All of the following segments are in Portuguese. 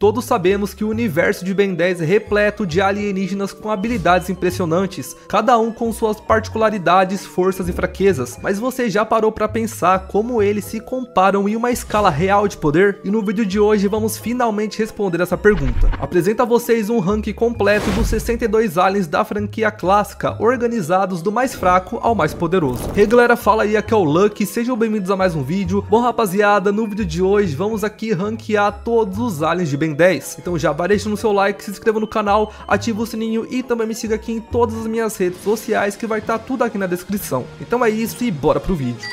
Todos sabemos que o universo de Ben 10 é repleto de alienígenas com habilidades impressionantes, cada um com suas particularidades, forças e fraquezas, mas você já parou para pensar como eles se comparam em uma escala real de poder? E no vídeo de hoje vamos finalmente responder essa pergunta. Apresento a vocês um ranking completo dos 62 aliens da franquia clássica, organizados do mais fraco ao mais poderoso. E aí galera, fala aí, aqui é o Lucky, sejam bem-vindos a mais um vídeo. Bom rapaziada, no vídeo de hoje vamos aqui ranquear todos os aliens de Ben 10. Então já vai deixando o seu like, se inscreva no canal, ativa o sininho e também me siga aqui em todas as minhas redes sociais, que vai estar tudo aqui na descrição. Então é isso e bora pro vídeo.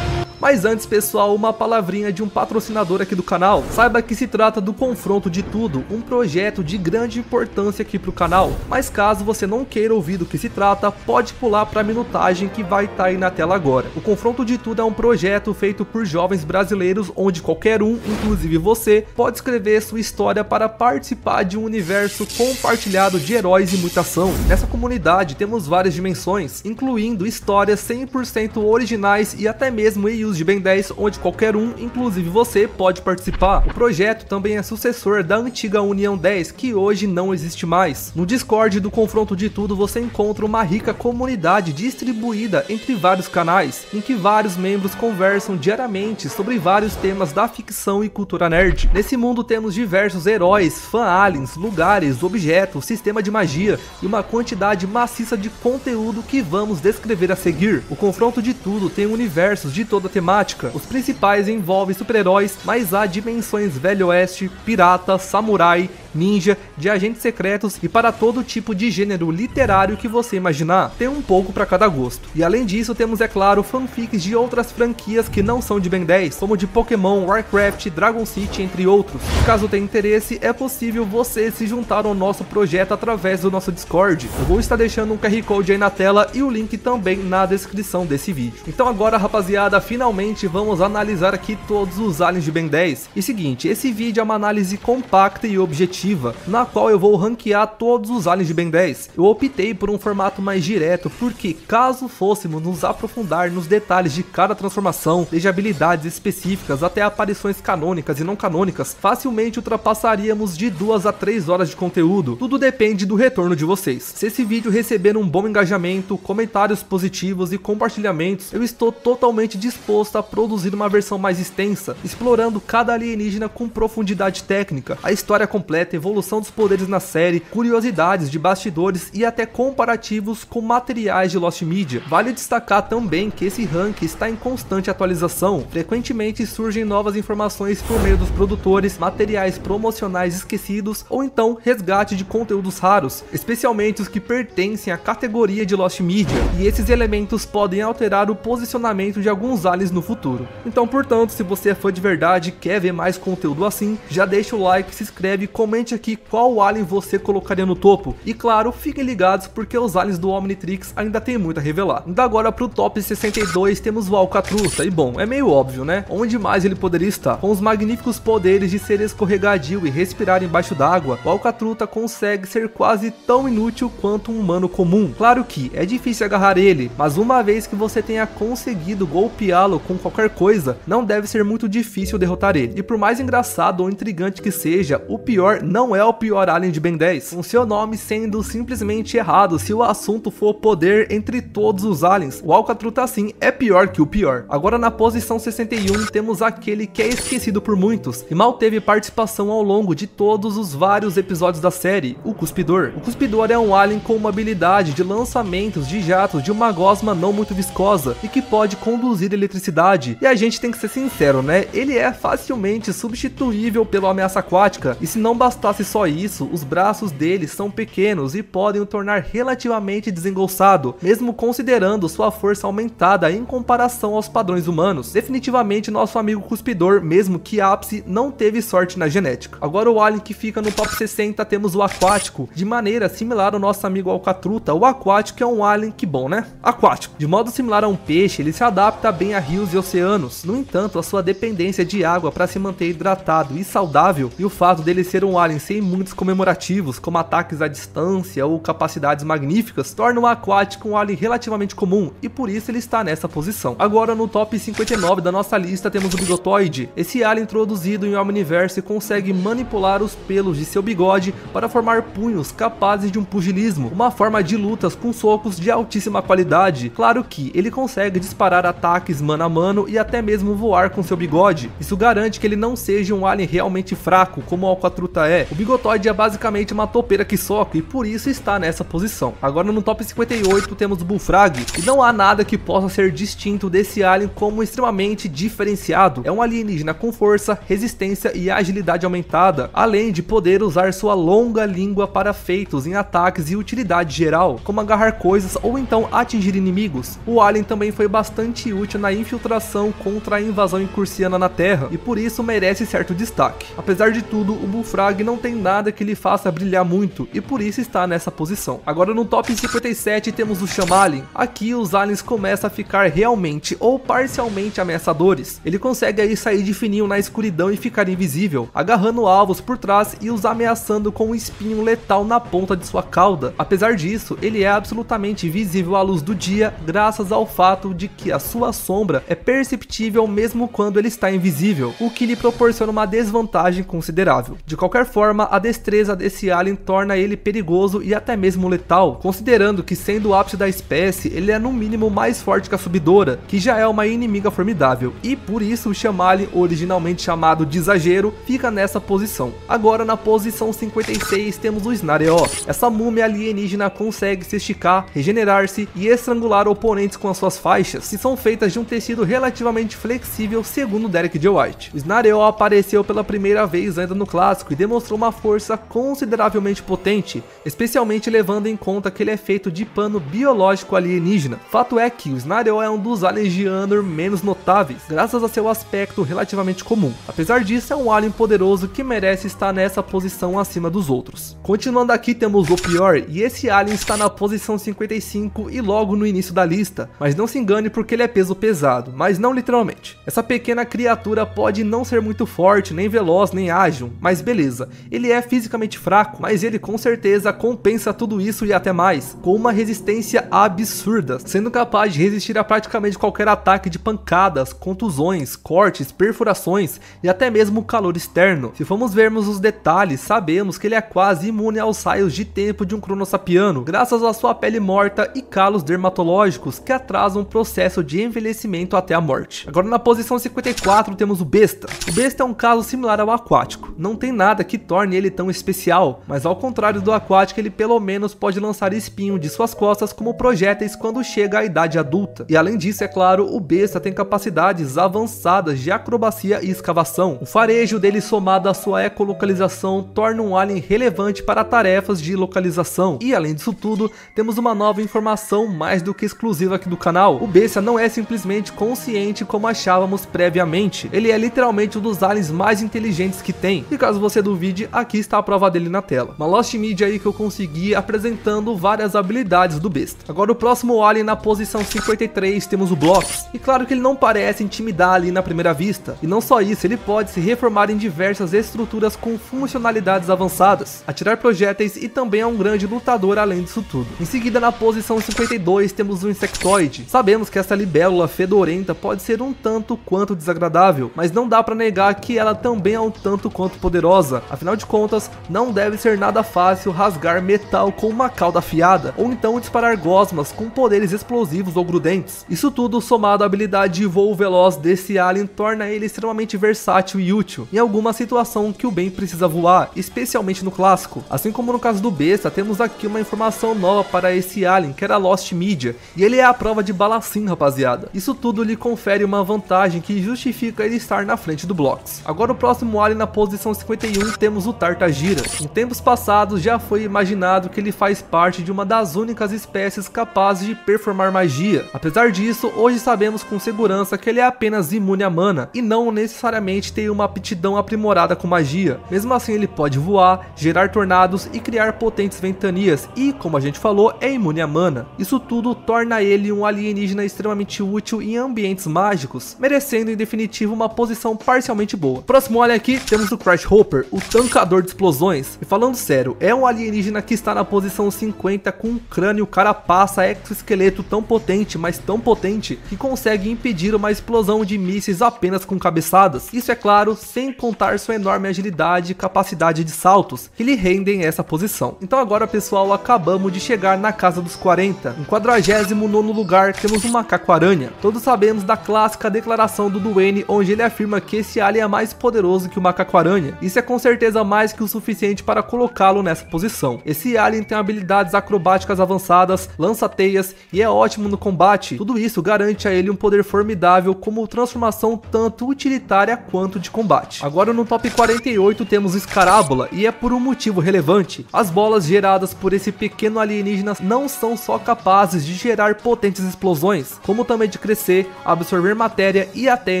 Mas antes, pessoal, uma palavrinha de um patrocinador aqui do canal. Saiba que se trata do Confronto de Tudo, um projeto de grande importância aqui pro canal. Mas caso você não queira ouvir do que se trata, pode pular para a minutagem que vai estar aí na tela agora. O Confronto de Tudo é um projeto feito por jovens brasileiros, onde qualquer um, inclusive você, pode escrever sua história para participar de um universo compartilhado de heróis e muita ação. Nessa comunidade temos várias dimensões, incluindo histórias 100% originais e até mesmo EUs de Ben 10, onde qualquer um, inclusive você, pode participar. O projeto também é sucessor da antiga União 10, que hoje não existe mais. No Discord do Confronto de Tudo você encontra uma rica comunidade distribuída entre vários canais, em que vários membros conversam diariamente sobre vários temas da ficção e cultura nerd. Nesse mundo temos diversos heróis, fan-aliens, lugares, objetos, sistema de magia e uma quantidade maciça de conteúdo que vamos descrever a seguir. O Confronto de Tudo tem universos de toda a temática. Os principais envolvem super-heróis, mas há dimensões velho oeste, pirata, samurai, ninja, de agentes secretos e para todo tipo de gênero literário que você imaginar. Tem um pouco para cada gosto. E além disso temos, é claro, fanfics de outras franquias que não são de Ben 10, como de Pokémon, Warcraft, Dragon City, entre outros. Caso tenha interesse, é possível você se juntar ao nosso projeto através do nosso Discord. Eu vou estar deixando um QR Code aí na tela e o link também na descrição desse vídeo. Então agora, rapaziada, finalmente vamos analisar aqui todos os aliens de Ben 10. E seguinte, esse vídeo é uma análise compacta e objetiva, na qual eu vou ranquear todos os aliens de Ben 10. Eu optei por um formato mais direto, porque caso fôssemos nos aprofundar nos detalhes de cada transformação, desde habilidades específicas até aparições canônicas e não canônicas, facilmente ultrapassaríamos de 2 a 3 horas de conteúdo. Tudo depende do retorno de vocês. Se esse vídeo receber um bom engajamento, comentários positivos e compartilhamentos, eu estou totalmente disposto a produzir uma versão mais extensa, explorando cada alienígena com profundidade técnica, a história completa, evolução dos poderes na série, curiosidades de bastidores e até comparativos com materiais de Lost Media. Vale destacar também que esse ranking está em constante atualização. Frequentemente surgem novas informações por meio dos produtores, materiais promocionais esquecidos ou então resgate de conteúdos raros, especialmente os que pertencem à categoria de Lost Media, e esses elementos podem alterar o posicionamento de alguns aliens no futuro. Então, portanto, se você é fã de verdade e quer ver mais conteúdo assim, já deixa o like, se inscreve e comente aqui qual alien você colocaria no topo. E claro, fiquem ligados porque os aliens do Omnitrix ainda tem muito a revelar. Indo agora pro top 62 temos o Alcatruta, e bom, é meio óbvio, né? Onde mais ele poderia estar? Com os magníficos poderes de ser escorregadio e respirar embaixo d'água, o Alcatruta consegue ser quase tão inútil quanto um humano comum. Claro que é difícil agarrar ele, mas uma vez que você tenha conseguido golpeá-lo com qualquer coisa, não deve ser muito difícil derrotar ele. E por mais engraçado ou intrigante que seja, o pior não é o pior alien de Ben 10, com seu nome sendo simplesmente errado se o assunto for poder entre todos os aliens. O Alcatruta sim é pior que o pior. Agora na posição 61 temos aquele que é esquecido por muitos e mal teve participação ao longo de todos os vários episódios da série, o Cuspidor. O Cuspidor é um alien com uma habilidade de lançamentos de jatos de uma gosma não muito viscosa e que pode conduzir eletricidade. E a gente tem que ser sincero, né? Ele é facilmente substituível pela ameaça aquática, e se não bastasse só isso, os braços dele são pequenos e podem o tornar relativamente desengolçado, mesmo considerando sua força aumentada em comparação aos padrões humanos. Definitivamente nosso amigo Cuspidor, mesmo que ápice, não teve sorte na genética. Agora o alien que fica no top 60 temos o Aquático. De maneira similar ao nosso amigo Alcatruta, o Aquático é um alien que bom, né? Aquático. De modo similar a um peixe, ele se adapta bem a rios e oceanos. No entanto, a sua dependência de água para se manter hidratado e saudável, e o fato dele ser um alien sem muitos comemorativos, como ataques à distância ou capacidades magníficas, torna o Aquatic um alien relativamente comum, e por isso ele está nessa posição. Agora no top 59 da nossa lista temos o Bigotoid. Esse alien introduzido em Omniverse consegue manipular os pelos de seu bigode para formar punhos capazes de um pugilismo, uma forma de lutas com socos de altíssima qualidade. Claro que ele consegue disparar ataques mano a mano e até mesmo voar com seu bigode. Isso garante que ele não seja um alien realmente fraco, como o Alcatruta é. O Bigotoid é basicamente uma topeira que soca e por isso está nessa posição. Agora no top 58 temos o Bullfrog, e não há nada que possa ser distinto desse alien como extremamente diferenciado. É um alienígena com força, resistência e agilidade aumentada, além de poder usar sua longa língua para feitos em ataques e utilidade geral, como agarrar coisas ou então atingir inimigos. O alien também foi bastante útil na infiltração contra a invasão incursiana na Terra, e por isso merece certo destaque. Apesar de tudo, o Bullfrog não tem nada que lhe faça brilhar muito, e por isso está nessa posição. Agora no top 57 temos o Shamalin. Aqui os aliens começam a ficar realmente ou parcialmente ameaçadores. Ele consegue aí sair de fininho na escuridão e ficar invisível, agarrando alvos por trás e os ameaçando com um espinho letal na ponta de sua cauda. Apesar disso, ele é absolutamente visível à luz do dia, graças ao fato de que a sua sombra é perceptível mesmo quando ele está invisível, o que lhe proporciona uma desvantagem considerável. De qualquer forma, a destreza desse alien torna ele perigoso e até mesmo letal, considerando que, sendo o ápice da espécie, ele é no mínimo mais forte que a Subidora, que já é uma inimiga formidável, e por isso o Shamalin, originalmente chamado de Exagero, fica nessa posição. Agora na posição 56 temos o Snareo. Essa múmia alienígena consegue se esticar, regenerar-se e estrangular oponentes com as suas faixas, que são feitas de um tecido relativamente flexível, segundo Derek J. White. O Snareo apareceu pela primeira vez ainda no clássico e demonstrou uma força consideravelmente potente, especialmente levando em conta que ele é feito de pano biológico alienígena. Fato é que o Snareo é um dos aliens de Anor menos notáveis, graças a seu aspecto relativamente comum. Apesar disso, é um alien poderoso que merece estar nessa posição acima dos outros. Continuando aqui temos o Pior, e esse alien está na posição 55 e logo no início da lista, mas não se engane porque ele é peso pesado, mas não literalmente. Essa pequena criatura pode não ser muito forte, nem veloz, nem ágil, mas beleza, ele é fisicamente fraco, mas ele com certeza compensa tudo isso e até mais, com uma resistência absurda, sendo capaz de resistir a praticamente qualquer ataque de pancadas, contusões, cortes, perfurações e até mesmo calor externo. Se formos vermos os detalhes, sabemos que ele é quase imune aos raios de tempo de um cronossapiano, graças à sua pele morta e calos dermatológicos que atrasam o processo de envelhecimento até a morte. Agora na posição 54 temos o Besta. O Besta é um caso similar ao Aquático, não tem nada que torne ele tão especial, mas ao contrário do Aquático, ele pelo menos pode lançar espinho de suas costas como projéteis quando chega à idade adulta. E além disso, é claro, o Besta tem capacidades avançadas de acrobacia e escavação. O farejo dele somado à sua ecolocalização torna um alien relevante para tarefas de localização. E além disso tudo, temos uma nova informação mais do que exclusiva aqui do canal. O Besta não é simplesmente consciente como achávamos previamente, ele é literalmente um dos aliens mais inteligentes que tem. E caso você duvide, aqui está a prova dele na tela. Uma Lost Media aí que eu consegui apresentando várias habilidades do Besta. Agora o próximo alien na posição 53 temos o Blocks. E claro que ele não parece intimidar ali na primeira vista. E não só isso, ele pode se reformar em diversas estruturas com funcionalidades avançadas, atirar projéteis e também é um grande lutador além disso tudo. Em seguida na posição 52 temos o Insectoid. Sabemos que essa libélula fedorenta pode ser um tanto quanto desagradável, mas não dá pra negar que ela também é um tanto quanto poderosa. Afinal de contas, não deve ser nada fácil rasgar metal com uma cauda afiada, ou então disparar gosmas com poderes explosivos ou grudentes. Isso tudo somado à habilidade de voo veloz desse alien torna ele extremamente versátil e útil em alguma situação que o bem precisa voar, especialmente no clássico. Assim como no caso do Besta, temos aqui uma informação nova para esse alien, que era Lost Media, e ele é a prova de bala sim, rapaziada. Isso tudo lhe confere uma vantagem que justifica ele estar na frente do Blocks. Agora o próximo alien na posição 51 temos o Tartagira. Em tempos passados já foi imaginado que ele faz parte de uma das únicas espécies capazes de performar magia. Apesar disso, hoje sabemos com segurança que ele é apenas imune a mana e não necessariamente tem uma aptidão aprimorada com magia. Mesmo assim, ele pode voar, gerar tornados e criar potentes ventanias e, como a gente falou, é imune a mana. Isso tudo torna ele um alienígena extremamente útil em ambientes mágicos, merecendo em definitivo uma posição parcialmente boa. Próximo alien aqui temos o Crash Hopper, o tancador de explosões. E falando sério, é um alienígena que está na posição 50 com um crânio carapaça exoesqueleto tão potente, mas tão potente, que consegue impedir uma explosão de mísseis apenas com cabeçadas. Isso é claro, sem contar sua enorme agilidade e capacidade de saltos, que lhe rendem essa posição. Então agora, pessoal, acabamos de chegar na casa dos 40. Em 49º lugar temos o macaco-aranha. Todos sabemos da clássica declaração do Duane, onde ele afirma que esse alien é mais poderoso que o macaco-aranha. Isso é com certeza mais que o suficiente para colocá-lo nessa posição. Esse alien tem habilidades acrobáticas avançadas, lança teias e é ótimo no combate. Tudo isso garante a ele um poder formidável como transformação tanto utilitária quanto de combate. Agora no top 48 temos o Escarábula, e é por um motivo relevante. As bolas geradas por esse pequeno alienígena não são só capazes de gerar potentes explosões, como também de crescer, absorver matéria e até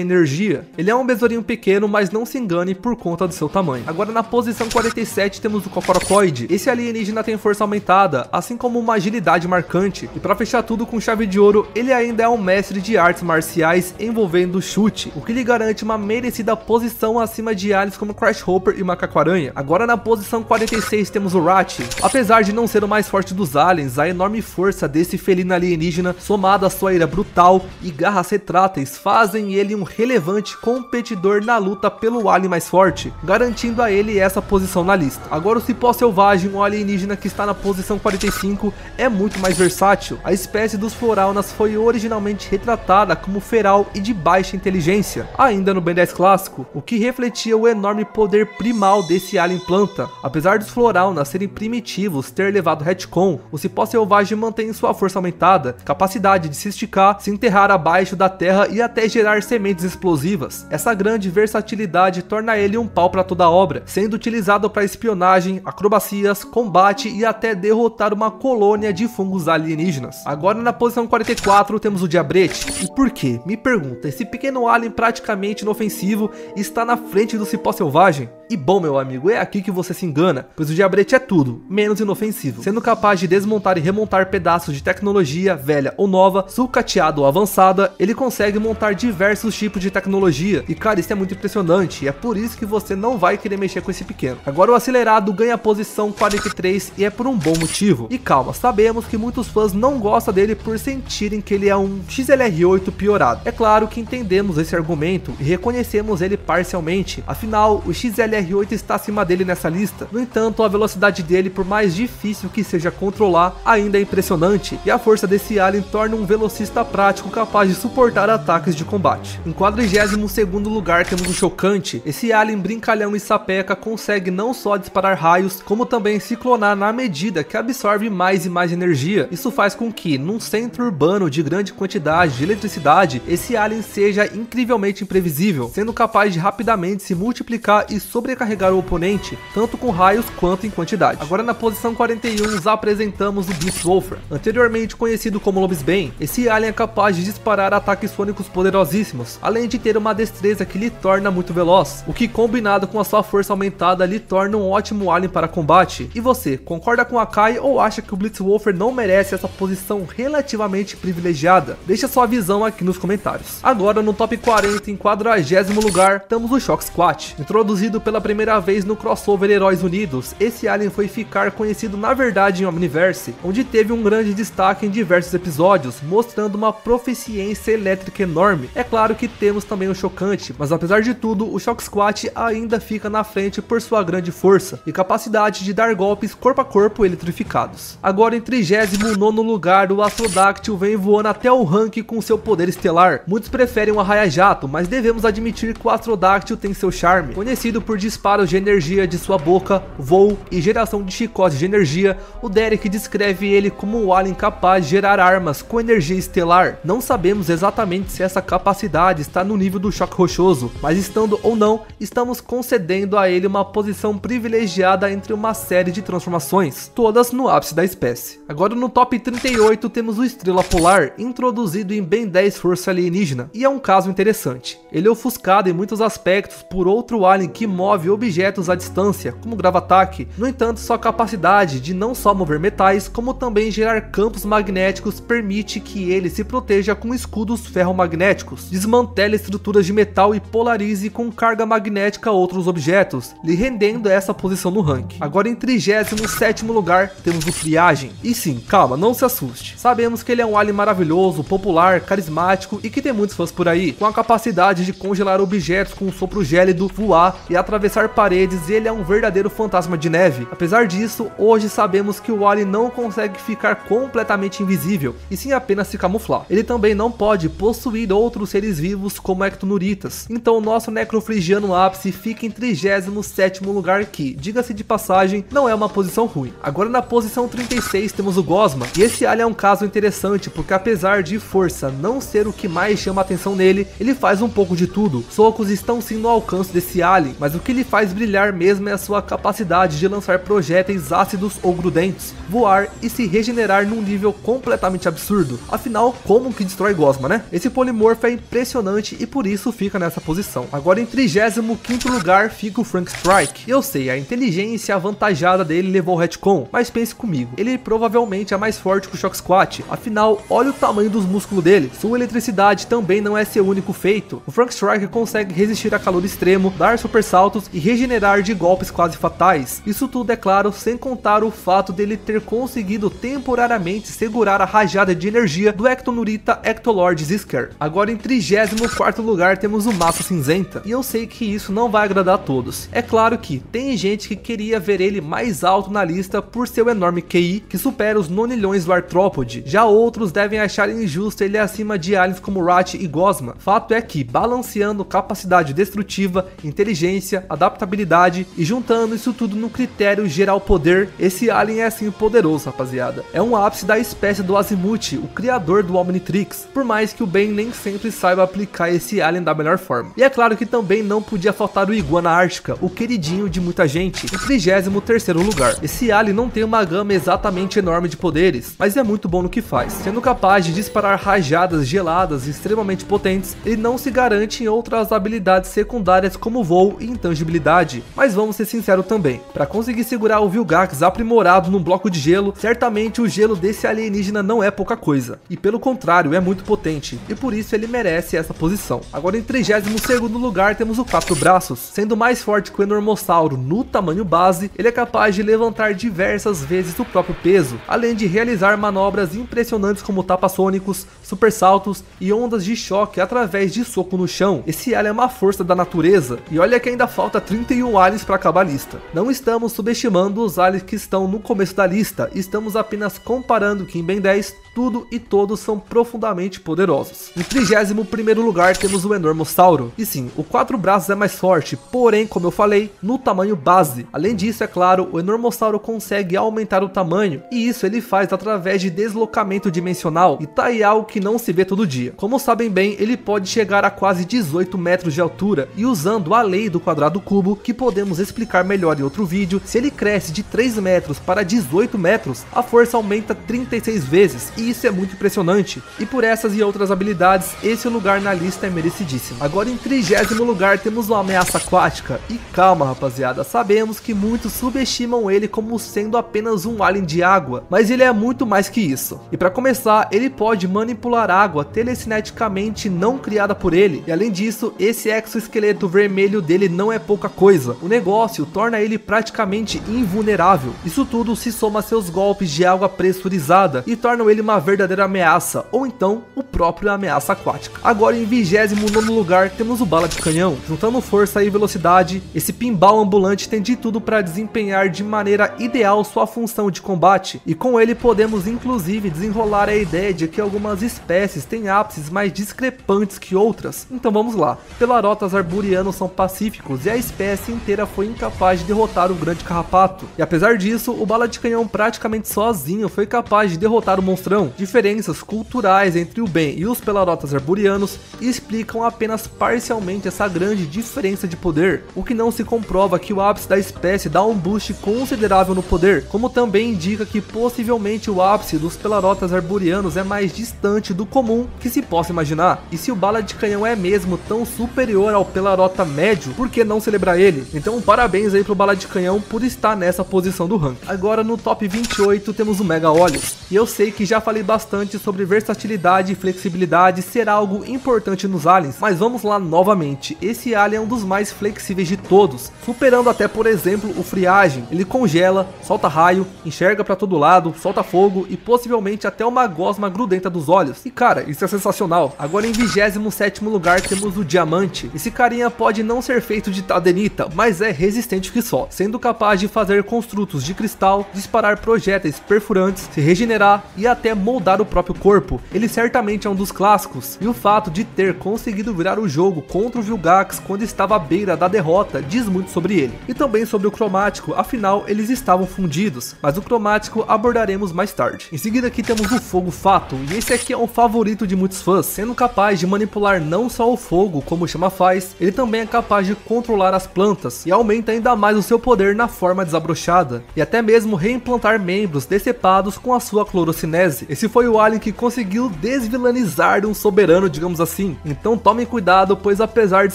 energia. Ele é um besourinho pequeno, mas não se engane por conta do seu tamanho. Agora na posição 47 temos o Cocorocoide. Esse alienígena tem força aumentada, assim como uma agilidade marcante, e para fechar tudo com chave de ouro, ele ainda é um mestre de artes marciais envolvendo chute, o que lhe garante uma merecida posição acima de aliens como Grasshopper e Macaco-Aranha. Agora na posição 46 temos o Rat. Apesar de não ser o mais forte dos aliens, a enorme força desse felino alienígena, somada à sua ira brutal e garras retráteis, fazem ele um relevante competidor na luta pelo alien mais forte, garantindo a ele essa posição na lista. Agora o Cipó Selvagem, um alienígena que está na posição 45, é muito mais versátil. A espécie dos Floraunas foi originalmente retratada como feral e de baixa inteligência, ainda no Ben 10 clássico, o que refletia o enorme poder primal desse alien planta. Apesar dos Floraunas serem primitivos, ter levado retcon, o Cipó Selvagem mantém sua força aumentada, capacidade de se esticar, se enterrar abaixo da terra e até gerar sementes explosivas. Essa grande versatilidade torna ele um pau para toda obra, sendo utilizado para espionagem, acrobacias, combate e até derrotar uma colônia de fungos alienígenas. Agora na posição 44 temos o Diabrete. E por quê? Me pergunta, esse pequeno alien praticamente inofensivo está na frente do Cipó Selvagem? E bom, meu amigo, é aqui que você se engana, pois o Diabrete é tudo, menos inofensivo. Sendo capaz de desmontar e remontar pedaços de tecnologia, velha ou nova, sucateada ou avançada, ele consegue montar diversos tipos de tecnologia. E cara, isso é muito impressionante, e é por isso que você não vai querer mexer com esse pequeno. Agora o Acelerado ganha a posição 43 e é por um bom motivo. E calma, sabemos que muitos fãs não gostam dele por sentirem que ele é um XLR8 piorado. É claro que entendemos esse argumento e reconhecemos ele parcialmente, afinal o XLR8 está acima dele nessa lista. No entanto, a velocidade dele, por mais difícil que seja controlar, ainda é impressionante, e a força desse alien torna um velocista prático capaz de suportar ataques de combate. Em 42º lugar temos o Chocante. Esse alien brincalhão e sapeca consegue não só disparar raios, como também se clonar na medida que absorve mais e mais energia. Isso faz com que, num centro urbano de grande quantidade de eletricidade, esse alien seja incrivelmente imprevisível, sendo capaz de rapidamente se multiplicar e sobrecarregar o oponente, tanto com raios quanto em quantidade. Agora na posição 41 apresentamos o Beastwolfer. Anteriormente conhecido como Lobisbane, esse alien é capaz de disparar ataques sônicos poderosíssimos, além de ter uma destreza que lhe torna muito veloz, o que combinado com a sua força aumentada lhe torna um ótimo alien para combate. E você, concorda com a Kai ou acha que o Blitzwolfer não merece essa posição relativamente privilegiada? Deixa sua visão aqui nos comentários. Agora no top 40, em 40º lugar, temos o Shock Squat. Introduzido pela primeira vez no crossover Heróis Unidos, esse alien foi ficar conhecido na verdade em Omniverse, onde teve um grande destaque em diversos episódios, mostrando uma proficiência elétrica enorme. É claro que temos também o Chocante, mas apesar de tudo, o Shock Squat ainda fica na frente por sua grande força e capacidade de dar golpes corpo a corpo eletrificados. Agora em 39º lugar, o Astrodiactyl vem voando até o ranking com seu poder estelar. Muitos preferem o Arraia-Jato, mas devemos admitir que o Astrodiactyl tem seu charme. Conhecido por disparos de energia de sua boca, voo e geração de chicotes de energia, o Derek descreve ele como um alien capaz de gerar armas com energia estelar. Não sabemos exatamente se essa capacidade está no nível do Choque Rochoso, mas estando ou não, estamos concedendo a ele uma posição privilegiada entre uma série de transformações, todas no ápice da espécie. Agora no top 38 temos o Estrela Polar, introduzido em Ben 10 Força Alienígena, e é um caso interessante. Ele é ofuscado em muitos aspectos por outro alien que move objetos à distância, como Gravataque. No entanto, sua capacidade de não só mover metais, como também gerar campos magnéticos permite que ele se proteja com escudos ferromagnéticos, desmantele estruturas de metal e polarize com carga magnética outros objetos, ativos, lhe rendendo essa posição no ranking. Agora em 37º lugar temos o Friagem. E sim, calma, não se assuste. Sabemos que ele é um alien maravilhoso, popular, carismático e que tem muitos fãs por aí. Com a capacidade de congelar objetos com um sopro gélido, voar e atravessar paredes, ele é um verdadeiro fantasma de neve. Apesar disso, hoje sabemos que o alien não consegue ficar completamente invisível, e sim apenas se camuflar. Ele também não pode possuir outros seres vivos como ectonuritas. Então o nosso necrofrigiano ápice fica em 37º lugar, que, diga-se de passagem, não é uma posição ruim. Agora na posição 36 temos o Gosma, e esse alien é um caso interessante porque apesar de força não ser o que mais chama a atenção nele, ele faz um pouco de tudo. Socos estão sim no alcance desse alien, mas o que lhe faz brilhar mesmo é a sua capacidade de lançar projéteis ácidos ou grudentos, voar e se regenerar num nível completamente absurdo. Afinal, como que destrói Gosma, né? Esse polimorfo é impressionante e por isso fica nessa posição. Agora em 35º lugar fica o Frank Strike. Eu sei, a inteligência avantajada dele levou o retcon, mas pense comigo, ele provavelmente é mais forte que o Shock Squat. Afinal, olha o tamanho dos músculos dele. Sua eletricidade também não é seu único feito. O Frank Strike consegue resistir a calor extremo, dar super saltos e regenerar de golpes quase fatais. Isso tudo é claro, sem contar o fato dele ter conseguido temporariamente segurar a rajada de energia do Ectonurita Ectolord Zisker. Agora em 34º lugar temos o Massa Cinzenta, e eu sei que isso não vai agradar a todos. É claro que tem gente que queria ver ele mais alto na lista por seu enorme QI, que supera os nonilhões do Arthropod. Já outros devem achar injusto ele acima de aliens como Rat e Gosma. Fato é que, balanceando capacidade destrutiva, inteligência, adaptabilidade e juntando isso tudo no critério geral poder, esse alien é assim poderoso, rapaziada. É um ápice da espécie do Azimuth, o criador do Omnitrix, por mais que o Ben nem sempre saiba aplicar esse alien da melhor forma. E é claro que também não podia faltar o Iguana Ártica, o queridinho de muita gente, em 33º lugar. Esse alien não tem uma gama exatamente enorme de poderes, mas é muito bom no que faz. Sendo capaz de disparar rajadas geladas extremamente potentes, ele não se garante em outras habilidades secundárias como voo e intangibilidade. Mas vamos ser sinceros também, para conseguir segurar o Vilgax aprimorado num bloco de gelo, certamente o gelo desse alienígena não é pouca coisa, e pelo contrário é muito potente, e por isso ele merece essa posição. Agora em 32º lugar temos o Quatro Braços. Sendo mais forte que o Enormossauro no tamanho base, ele é capaz de levantar diversas vezes o próprio peso, além de realizar manobras impressionantes como tapa-sônicos, super saltos e ondas de choque através de soco no chão. Esse alien é uma força da natureza, e olha que ainda falta 31 aliens para acabar a lista. Não estamos subestimando os aliens que estão no começo da lista, estamos apenas comparando que em Ben 10 tudo e todos são profundamente poderosos. Em 31º lugar temos o Enormossauro, e sim, o Quatro Braços é mais forte, porém, como eu falei, no tamanho base. Além disso, é claro, o Enormossauro consegue aumentar o tamanho, e isso ele faz através de deslocamento dimensional, e tá aí algo que não se vê todo dia. Como sabem bem, ele pode chegar a quase 18 metros de altura, e usando a lei do quadrado cubo, que podemos explicar melhor em outro vídeo, se ele cresce de 3 metros para 18 metros, a força aumenta 36 vezes, e isso é muito impressionante. E por essas e outras habilidades, esse lugar na lista é merecidíssimo. Agora em 30º lugar temos uma ameaça aquática, e calma rapaziada, sabemos que muitos subestimam ele como sendo apenas um alien de água, mas ele é muito mais que isso. E para começar, ele pode manipular água telecineticamente não criada por ele, e além disso, esse exoesqueleto vermelho dele não é pouca coisa. O negócio torna ele praticamente invulnerável. Isso tudo se soma a seus golpes de água pressurizada e tornam ele uma verdadeira ameaça, ou então o próprio ameaça aquática. Agora em 29º lugar temos o Bala de Canhão. Juntando força e velocidade, esse pinball ambulante tem de tudo para desempenhar de maneira ideal sua função de combate, e com ele podemos inclusive desenrolar a ideia de que algumas espécies têm ápices mais discrepantes que outras. Então vamos lá, Pelarotas arburianos são pacíficos e a espécie inteira foi incapaz de derrotar o grande carrapato, e apesar disso, o Bala de Canhão praticamente sozinho foi capaz de derrotar o monstrão. Diferenças culturais entre o Ben e os Pelarotas arburianos explicam apenas parcialmente essa grande diferença de poder, o que não se comprova que o ápice da espécie dá um boost considerável no poder, como também indica que possivelmente o ápice dos Pelarotas arburianos é mais distante distante do comum que se possa imaginar. E se o bala de canhão é mesmo tão superior ao Pelarota médio, por que não celebrar ele? Então parabéns aí pro bala de canhão por estar nessa posição do ranking. Agora no top 28 temos o Mega Olhos. E eu sei que já falei bastante sobre versatilidade e flexibilidade ser algo importante nos aliens, mas vamos lá novamente. Esse alien é um dos mais flexíveis de todos, superando até por exemplo o Friagem. Ele congela, solta raio, enxerga pra todo lado, solta fogo e possivelmente até uma gosma grudenta dos olhos. E cara, isso é sensacional. Agora em 27º lugar temos o Diamante. Esse carinha pode não ser feito de tadenita, mas é resistente que só, sendo capaz de fazer construtos de cristal, disparar projéteis perfurantes, se regenerar e até moldar o próprio corpo. Ele certamente é um dos clássicos, e o fato de ter conseguido virar o jogo contra o Vilgax quando estava à beira da derrota diz muito sobre ele. E também sobre o Cromático, afinal eles estavam fundidos, mas o Cromático abordaremos mais tarde. Em seguida aqui temos o Fogo Fato, e esse aqui é um favorito de muitos fãs, sendo capaz de manipular não só o fogo como o Chama faz, ele também é capaz de controlar as plantas, e aumenta ainda mais o seu poder na forma desabrochada, e até mesmo reimplantar membros decepados com a sua clorocinese. Esse foi o alien que conseguiu desvilanizar um soberano, digamos assim. Então tomem cuidado, pois apesar de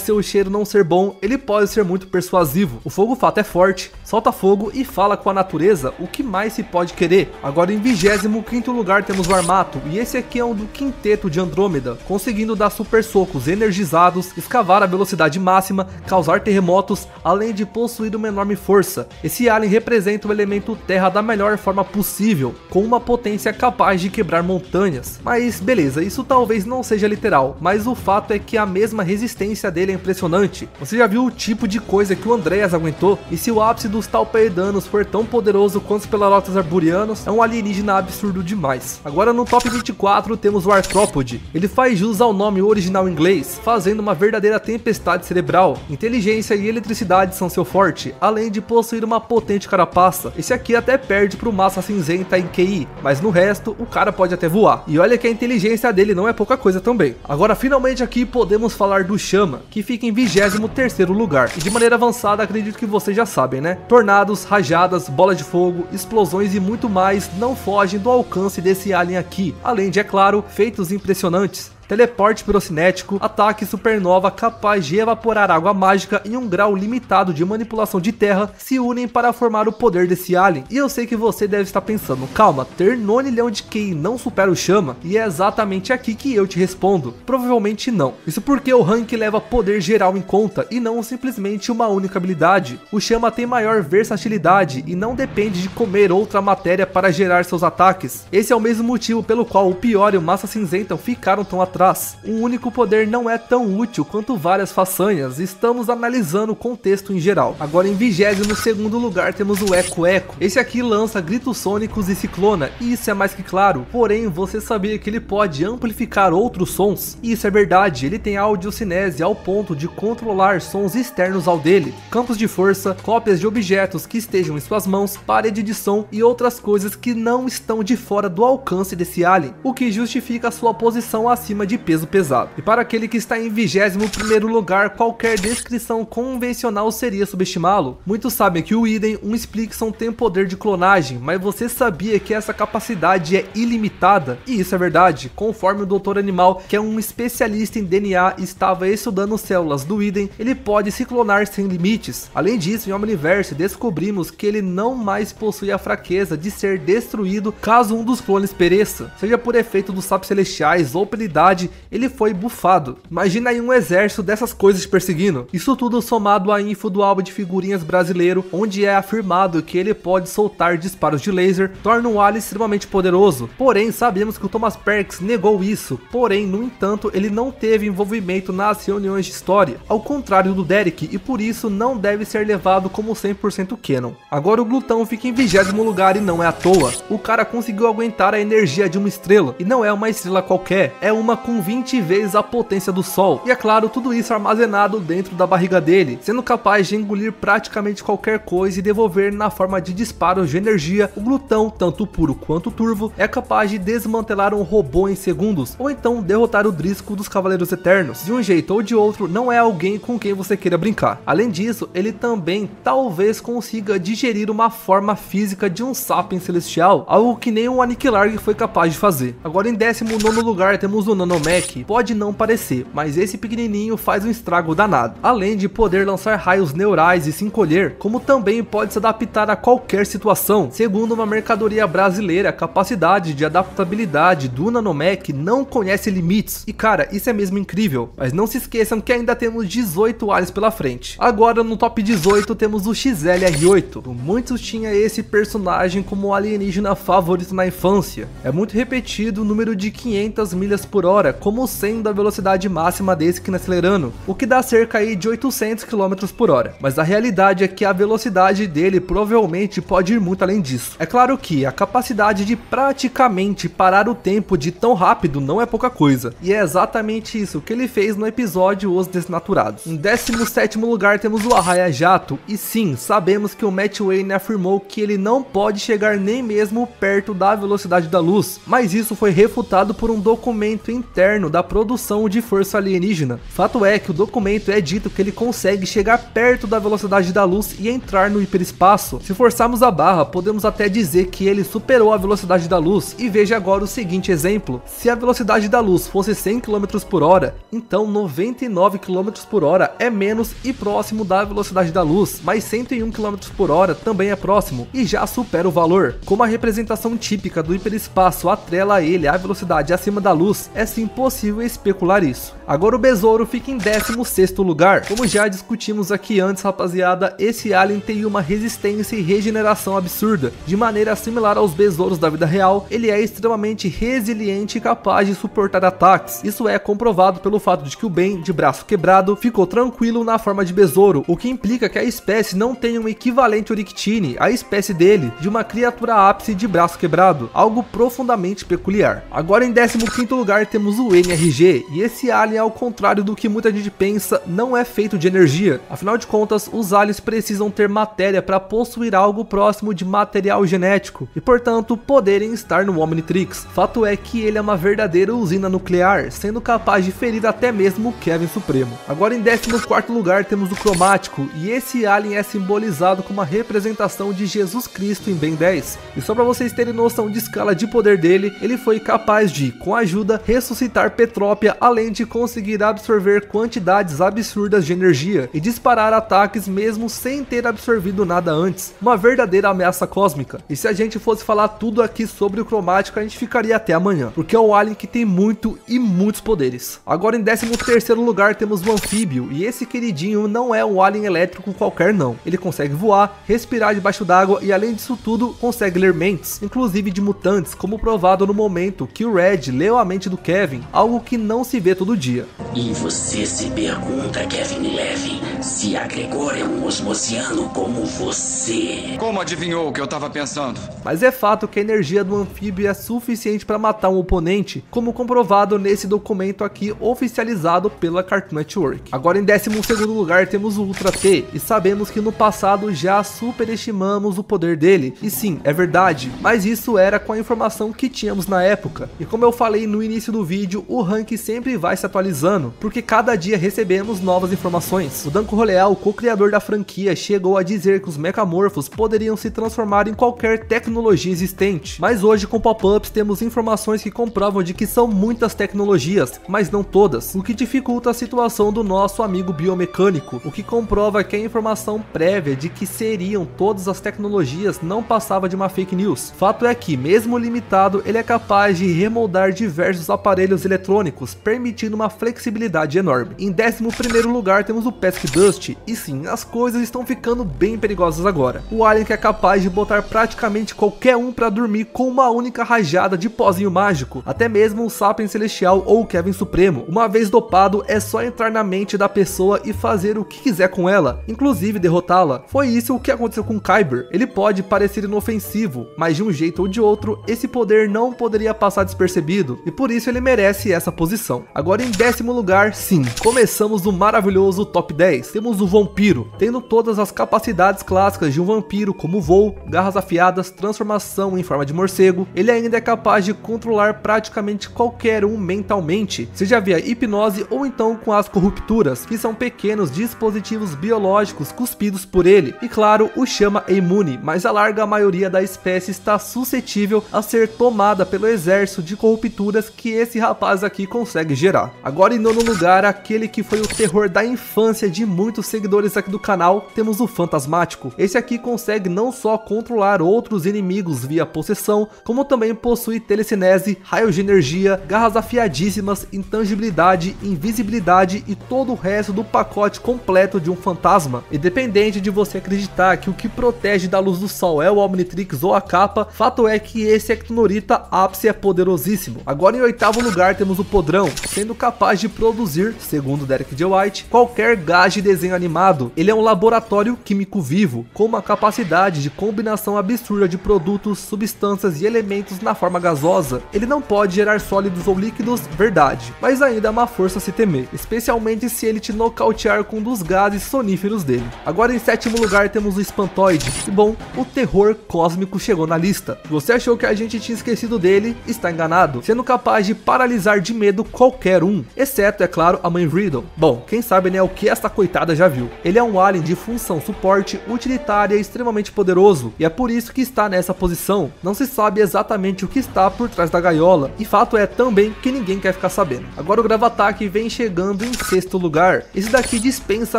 seu cheiro não ser bom, ele pode ser muito persuasivo. O Fogo Fato é forte, solta fogo e fala com a natureza, o que mais se pode querer. Agora em 25º lugar temos o Armato, e esse aqui é um do quinteto de Andrômeda, conseguindo dar super socos energizados, escavar a velocidade máxima, causar terremotos, além de possuir uma enorme força. Esse alien representa o elemento terra da melhor forma possível, com uma potência capaz de quebrar montanhas. Mas beleza, isso talvez não seja literal, mas o fato é que a mesma resistência dele é impressionante. Você já viu o tipo de coisa que o Andreas aguentou? E se o ápice dos Taupedanos for tão poderoso quanto os Pelarotas Arburianos, é um alienígena absurdo demais. Agora no top 24 temos o Arthrópode. Ele faz jus ao nome original em inglês, fazendo uma verdadeira tempestade cerebral. Inteligência e eletricidade são seu forte, além de possuir uma potente carapaça. Esse aqui até perde pro Massa Cinzenta em QI, mas no resto o cara pode até voar. E olha que a inteligência dele não é pouca coisa também. Agora finalmente aqui podemos falar do Chama, que fica em 23º lugar. E de maneira avançada acredito que vocês já sabem, né? Tornados, rajadas, bola de fogo, explosões e muito mais não fogem do alcance desse alien aqui. Além de, é claro, feitos impressionantes. Teleporte pirocinético, ataque supernova capaz de evaporar água mágica e um grau limitado de manipulação de terra se unem para formar o poder desse alien. E eu sei que você deve estar pensando, calma, ter nonilhão de QI não supera o Chama? E é exatamente aqui que eu te respondo, provavelmente não. Isso porque o rank leva poder geral em conta e não simplesmente uma única habilidade. O Chama tem maior versatilidade e não depende de comer outra matéria para gerar seus ataques. Esse é o mesmo motivo pelo qual o Pior e o Massa Cinzenta ficaram tão atrás. Um único poder não é tão útil quanto várias façanhas, estamos analisando o contexto em geral. Agora em 22º lugar temos o Eco Eco. Esse aqui lança gritos sônicos e ciclona, e isso é mais que claro. Porém, você sabia que ele pode amplificar outros sons? Isso é verdade, ele tem audiocinese ao ponto de controlar sons externos ao dele, campos de força, cópias de objetos que estejam em suas mãos, parede de som e outras coisas que não estão de fora do alcance desse alien, o que justifica sua posição acima de peso pesado. E para aquele que está em 21º lugar, qualquer descrição convencional seria subestimá-lo. Muitos sabem que o Iden, um Splixon, tem poder de clonagem, mas você sabia que essa capacidade é ilimitada? E isso é verdade, conforme o Dr. Animal, que é um especialista em DNA, estava estudando células do Iden, ele pode se clonar sem limites. Além disso, em Omniverse descobrimos que ele não mais possui a fraqueza de ser destruído caso um dos clones pereça, seja por efeito dos sapos celestiais ou pela idade, ele foi bufado. Imagina aí um exército dessas coisas perseguindo. Isso tudo somado à info do álbum de figurinhas brasileiro, onde é afirmado que ele pode soltar disparos de laser, torna um alien extremamente poderoso. Porém, sabemos que o Thomas Perkins negou isso. Porém, no entanto, ele não teve envolvimento nas reuniões de história, ao contrário do Derek, e por isso não deve ser levado como 100% canon. Agora o Glutão fica em 20º lugar e não é à toa. O cara conseguiu aguentar a energia de uma estrela, e não é uma estrela qualquer, é uma com 20 vezes a potência do Sol. E é claro, tudo isso armazenado dentro da barriga dele, sendo capaz de engolir praticamente qualquer coisa e devolver na forma de disparos de energia. O glutão, tanto puro quanto turvo, é capaz de desmantelar um robô em segundos, ou então derrotar o Driscoll dos Cavaleiros Eternos. De um jeito ou de outro, não é alguém com quem você queira brincar. Além disso, ele também talvez consiga digerir uma forma física de um Sapiens Celestial, algo que nem o Aniquilar foi capaz de fazer. Agora em 19º lugar temos o Nanomech. Pode não parecer, mas esse pequenininho faz um estrago danado. Além de poder lançar raios neurais e se encolher, como também pode se adaptar a qualquer situação. Segundo uma mercadoria brasileira, a capacidade de adaptabilidade do Nanomech não conhece limites. E cara, isso é mesmo incrível. Mas não se esqueçam que ainda temos 18 aliens pela frente. Agora no top 18 temos o XLR8. Muitos tinham esse personagem como alienígena favorito na infância. É muito repetido o número de 500 milhas por hora como sendo a velocidade máxima desse que acelerando, o que dá cerca aí de 800 km por hora. Mas a realidade é que a velocidade dele provavelmente pode ir muito além disso. É claro que a capacidade de praticamente parar o tempo de tão rápido não é pouca coisa, e é exatamente isso que ele fez no episódio Os Desnaturados. Em 17º lugar temos o Arraia Jato, e sim, sabemos que o Matt Wayne afirmou que ele não pode chegar nem mesmo perto da velocidade da luz, mas isso foi refutado por um documento interno da produção de Força Alienígena. Fato é que o documento é dito que ele consegue chegar perto da velocidade da luz e entrar no hiperespaço. Se forçarmos a barra, podemos até dizer que ele superou a velocidade da luz, e veja agora o seguinte exemplo: se a velocidade da luz fosse 100 km por hora, então 99 km por hora é menos e próximo da velocidade da luz, mas 101 km por hora também é próximo e já supera o valor. Como a representação típica do hiperespaço atrela a ele a velocidade acima da luz, é sim possível especular isso. Agora o Besouro fica em 16º lugar. Como já discutimos aqui antes, rapaziada, esse alien tem uma resistência e regeneração absurda. De maneira similar aos besouros da vida real, ele é extremamente resiliente e capaz de suportar ataques. Isso é comprovado pelo fato de que o Ben, de braço quebrado, ficou tranquilo na forma de besouro, o que implica que a espécie não tem um equivalente Orictine, a espécie dele, de uma criatura ápice de braço quebrado, algo profundamente peculiar. Agora em 15º lugar temos o NRG, e esse alien, ao contrário do que muita gente pensa, não é feito de energia. Afinal de contas, os aliens precisam ter matéria para possuir algo próximo de material genético, e portanto poderem estar no Omnitrix. Fato é que ele é uma verdadeira usina nuclear, sendo capaz de ferir até mesmo o Kevin Supremo. Agora em 14º lugar temos o Cromático, e esse alien é simbolizado como uma representação de Jesus Cristo em Ben 10. E só para vocês terem noção de escala de poder dele, ele foi capaz de, com ajuda, ressuscitar Petrópia, além de conseguir absorver quantidades absurdas de energia e disparar ataques mesmo sem ter absorvido nada antes. Uma verdadeira ameaça cósmica. E se a gente fosse falar tudo aqui sobre o Cromático, a gente ficaria até amanhã, porque é um alien que tem muito e muitos poderes. Agora em 13º lugar temos o Anfíbio, e esse queridinho não é um alien elétrico qualquer não. Ele consegue voar, respirar debaixo d'água e além disso tudo consegue ler mentes, inclusive de mutantes, como provado no momento que o Red leu a mente do Kevin, algo que não se vê todo dia. E você se pergunta, Kevin Eleven, se a Gregor é um osmosiano como você? Como adivinhou o que eu tava pensando? Mas é fato que a energia do anfíbio é suficiente para matar um oponente, como comprovado nesse documento aqui oficializado pela Cartoon Network. Agora em 12º lugar temos o Ultra T, e sabemos que no passado já superestimamos o poder dele, e sim, é verdade, mas isso era com a informação que tínhamos na época. E como eu falei no início do vídeo, o rank sempre vai se atualizando, porque cada dia recebemos novas informações. O Danko Roleal, o co-criador da franquia, chegou a dizer que os mecamorfos poderiam se transformar em qualquer tecnologia existente, mas hoje com pop-ups temos informações que comprovam de que são muitas tecnologias, mas não todas, o que dificulta a situação do nosso amigo biomecânico, o que comprova que a informação prévia de que seriam todas as tecnologias não passava de uma fake news. Fato é que, mesmo limitado, ele é capaz de remoldar diversos aparelhos eletrônicos, permitindo uma flexibilidade enorme. Em 11º lugar temos o Pesque Dust. E sim, as coisas estão ficando bem perigosas agora. O alien que é capaz de botar praticamente qualquer um pra dormir com uma única rajada de pozinho mágico, até mesmo o Sapiens Celestial ou o Kevin Supremo. Uma vez dopado, é só entrar na mente da pessoa e fazer o que quiser com ela, inclusive derrotá-la. Foi isso o que aconteceu com Kyber. Ele pode parecer inofensivo, mas de um jeito ou de outro, esse poder não poderia passar despercebido, e por isso ele merece essa posição. Agora em 10º lugar, sim, começamos o maravilhoso top 10. Temos o Vampiro, tendo todas as capacidades clássicas de um vampiro, como voo, garras afiadas, transformação em forma de morcego. Ele ainda é capaz de controlar praticamente qualquer um mentalmente, seja via hipnose ou então com as corrupturas, que são pequenos dispositivos biológicos cuspidos por ele. E claro, o Chama é imune, mas a larga maioria da espécie está suscetível a ser tomada pelo exército de corrupturas que esse rapaz aqui consegue gerar. Agora em 9º lugar, aquele que foi o terror da infância de muitos seguidores aqui do canal, temos o Fantasmático. Esse aqui consegue não só controlar outros inimigos via possessão, como também possui telecinese, raios de energia, garras afiadíssimas, intangibilidade, invisibilidade e todo o resto do pacote completo de um fantasma. Independente de você acreditar que o que protege da luz do sol é o Omnitrix ou a capa, fato é que esse Ectonorita ápice é poderosíssimo. Agora em 8º lugar temos o Podrão, sendo capaz de produzir, segundo Derek J. White, qualquer gás de desenho animado. Ele é um laboratório químico vivo, com uma capacidade de combinação absurda de produtos, substâncias e elementos na forma gasosa. Ele não pode gerar sólidos ou líquidos, verdade, mas ainda é uma força a se temer, especialmente se ele te nocautear com um dos gases soníferos dele. Agora em 7º lugar temos o Espantoide, e bom, o terror cósmico chegou na lista. Você achou que a gente tinha esquecido dele? Está enganado, sendo capaz de paralisar de medo qualquer um, exceto, é claro, a mãe Riddle. Bom, quem sabe né o que essa coitada já viu. Ele é um alien de função suporte, utilitária e extremamente poderoso, e é por isso que está nessa posição. Não se sabe exatamente o que está por trás da gaiola, e fato é também que ninguém quer ficar sabendo. Agora o Gravataque vem chegando em 6º lugar. Esse daqui dispensa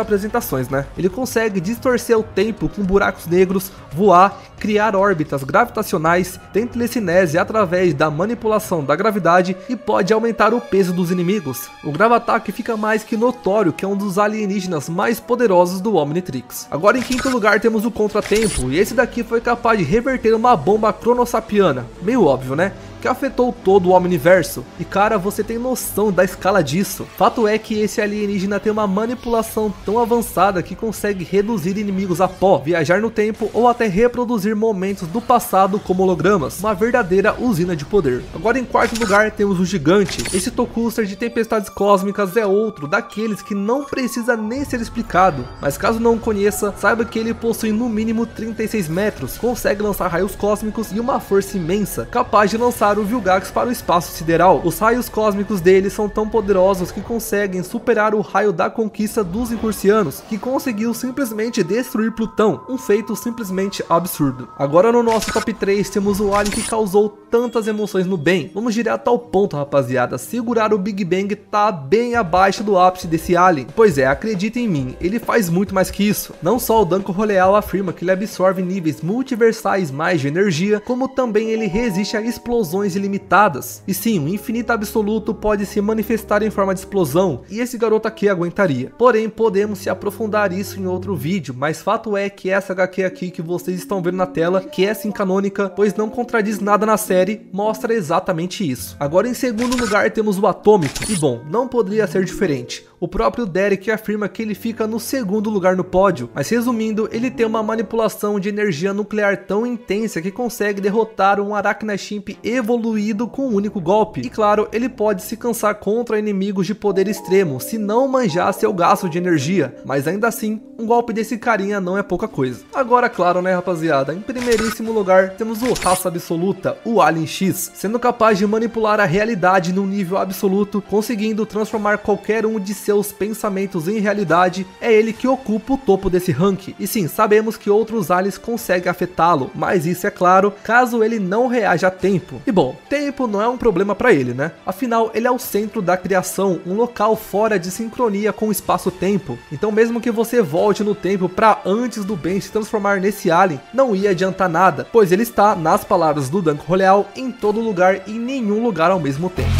apresentações, né? Ele consegue distorcer o tempo com buracos negros, voar, criar órbitas gravitacionais, tem telecinese através da manipulação da gravidade e pode aumentar o peso dos inimigos. O Gravataque fica mais que notório que é um dos alienígenas mais poderosos do Omnitrix. Agora em 5º lugar temos o Contratempo, e esse daqui foi capaz de reverter uma bomba cronossapiana. Meio óbvio, né? Que afetou todo o Omniverso. E cara, você tem noção da escala disso? Fato é que esse alienígena tem uma manipulação tão avançada que consegue reduzir inimigos a pó, viajar no tempo ou até reproduzir momentos do passado como hologramas. Uma verdadeira usina de poder. Agora em 4º lugar temos o Gigante. Esse Tokuster de tempestades cósmicas é outro daqueles que não precisa nem ser explicado, mas caso não conheça, saiba que ele possui no mínimo 36 metros, consegue lançar raios cósmicos e uma força imensa, capaz de lançar o Vilgax para o espaço sideral. Os raios cósmicos dele são tão poderosos que conseguem superar o raio da conquista dos Incursianos, que conseguiu simplesmente destruir Plutão, um feito simplesmente absurdo. Agora no nosso top 3 temos o alien que causou tantas emoções no bem. Vamos direto ao ponto, rapaziada. Segurar o Big Bang tá bem abaixo do ápice desse alien. Pois é, acreditem em mim, ele faz muito mais que isso. Não só o Danko Roleal afirma que ele absorve níveis multiversais mais de energia, como também ele resiste a explosões ilimitadas. E sim, o infinito absoluto pode se manifestar em forma de explosão, e esse garoto aqui aguentaria. Porém, podemos se aprofundar isso em outro vídeo, mas fato é que essa HQ aqui que vocês estão vendo na tela, que é sim canônica, pois não contradiz nada na série, mostra exatamente isso. Agora em 2º lugar temos o Atômico, e bom, não poderia ser diferente. O próprio Derek afirma que ele fica no 2º lugar no pódio, mas resumindo, ele tem uma manipulação de energia nuclear tão intensa que consegue derrotar um Arachnachimp evoluído com um único golpe. E claro, ele pode se cansar contra inimigos de poder extremo, se não manjar seu gasto de energia, mas ainda assim, um golpe desse carinha não é pouca coisa. Agora, claro, né rapaziada, em primeiríssimo lugar temos o Raça Absoluta, o Alien X, sendo capaz de manipular a realidade num nível absoluto, conseguindo transformar qualquer um de seus pensamentos em realidade. É ele que ocupa o topo desse ranking. E sim, sabemos que outros aliens conseguem afetá-lo, mas isso é claro, caso ele não reaja a tempo. E bom, tempo não é um problema para ele, né? Afinal, ele é o centro da criação, um local fora de sincronia com o espaço-tempo. Então mesmo que você volte no tempo para antes do Ben se transformar nesse alien, não ia adiantar nada, pois ele está, nas palavras do Danko Roleal, em todo lugar e em nenhum lugar ao mesmo tempo.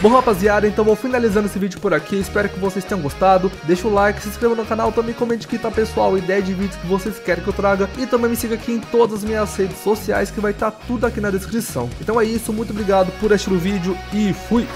Bom, rapaziada, então vou finalizando esse vídeo por aqui. Espero que vocês tenham gostado. Deixa o like, se inscreva no canal, também comente aqui, tá, pessoal, ideia de vídeos que vocês querem que eu traga. E também me siga aqui em todas as minhas redes sociais, que vai estar tudo aqui na descrição. Então é isso, muito obrigado por assistir o vídeo e fui!